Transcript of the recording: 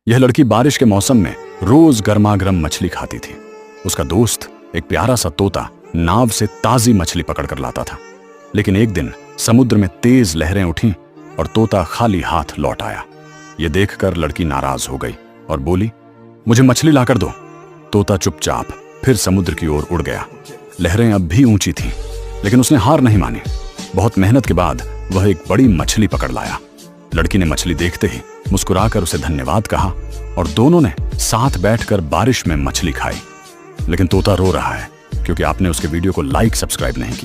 यह लड़की बारिश के मौसम में रोज गर्मागर्म मछली खाती थी। उसका दोस्त एक प्यारा सा तोता नाव से ताजी मछली पकड़कर लाता था। लेकिन एक दिन समुद्र में तेज लहरें उठीं और तोता खाली हाथ लौट आया। यह देखकर लड़की नाराज हो गई और बोली, मुझे मछली लाकर दो। तोता चुपचाप फिर समुद्र की ओर उड़ गया। लहरें अब भी ऊंची थीं, लेकिन उसने हार नहीं मानी। बहुत मेहनत के बाद वह एक बड़ी मछली पकड़ लाया। लड़की ने मछली देखते ही मुस्कुराकर उसे धन्यवाद कहा और दोनों ने साथ बैठकर बारिश में मछली खाई। लेकिन तोता रो रहा है क्योंकि आपने उसके वीडियो को लाइक सब्सक्राइब नहीं किया।